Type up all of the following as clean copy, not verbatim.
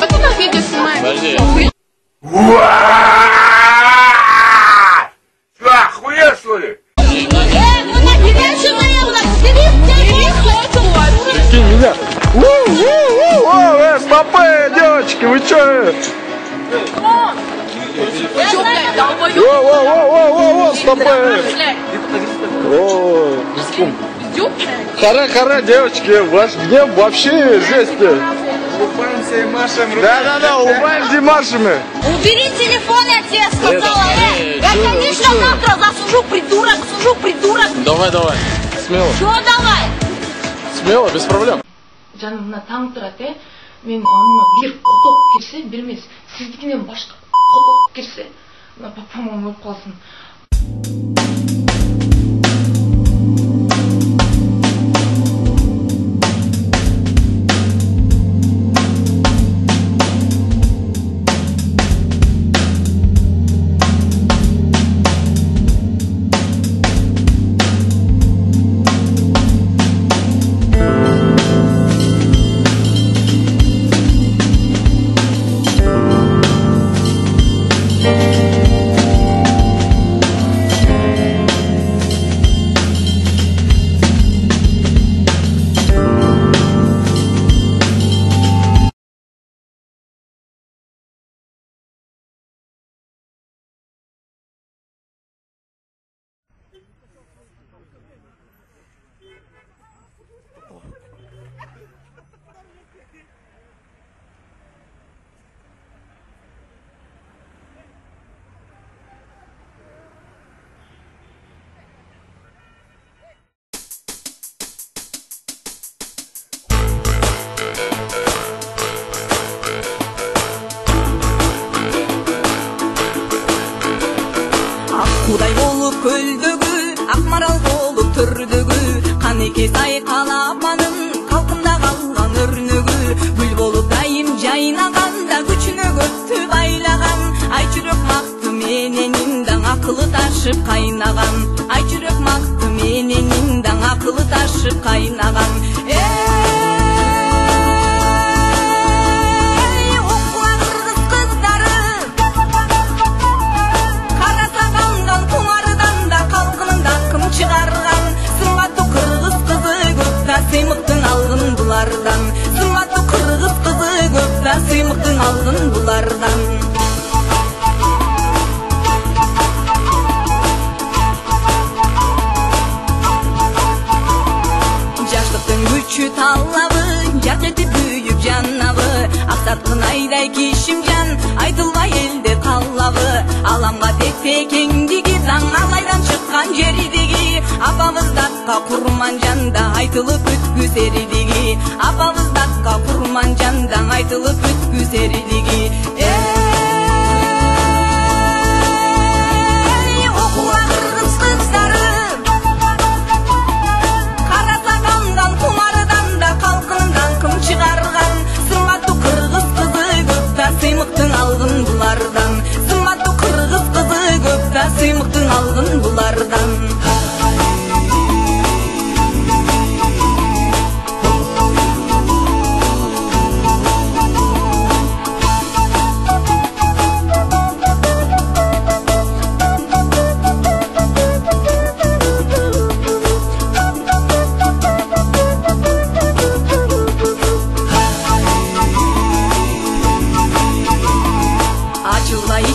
Потом на видео снимаем. Подожди. Что, охуел, что ли? Прикинь, меня. Стопы, девочки, вы чё? Стопы. Хара, девочки, ваш гнев вообще жесть. Улыбаемся и машем. Да, улыбаемся и машем. Убери телефон, я тебе сказала. Я, конечно, завтра засужу, придурок. Давай, смело. Чего давай? Смело, без проблем. Жанымна таң тұрады, мен онына бір құлып керсе, бермес. Сіздікінен башқа құлып керсе, папам өліп қалсын. Құдай болып көлдігі, ақмарал болып түрдігі, қанеке сай қалапаның қалқында қалған өрнігі, гүл болып дайым жайнағанда күчіне көпті байлаған, ай жүрек мақты менен индаң ақылы ташып қайнаған, ай жүрек мақты менен индаң ақылы ташып қайнаған. Сыймықтың алғын бұлардан, сыматы қырғыз қызы көп та сыймықтың алғын бұлардан. Жаштықтың күші таллабы, жақ етіп бүйіп жаннабы, ақсатқын айдай кешім жан, айтылмай елде қаллабы, аламға текте кеңдігі заң, алайдан шыққан жердегі, апамыздаққа құрман жанда айтылып өткізердігі, апамыздаққа құрман жанда айтылып өткізердігі. Оқуға қырғыз қыздары, қара сағандан құмардан да қалқындан кім шығарған, сымату қырғыз қызы көп та сыймықтың алғын бұлардан, сымату қырғыз қызы көп та сыймықтың алғын бұлардан.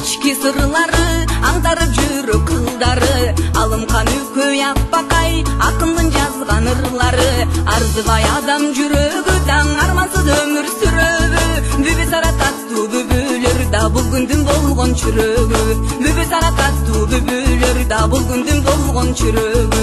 İçki sırları, аңдарып жүріп қылдары, алымқан үкөй ақбақай, ақынның жазған ырлары, арзыбай адам жүрегі, таң армансыз өмір сүрегі, бүбі сара татту бүбілер да бұл күндің болған жүрегі, бүбі сара татту бүбілер да бұл күндің болған жүрегі.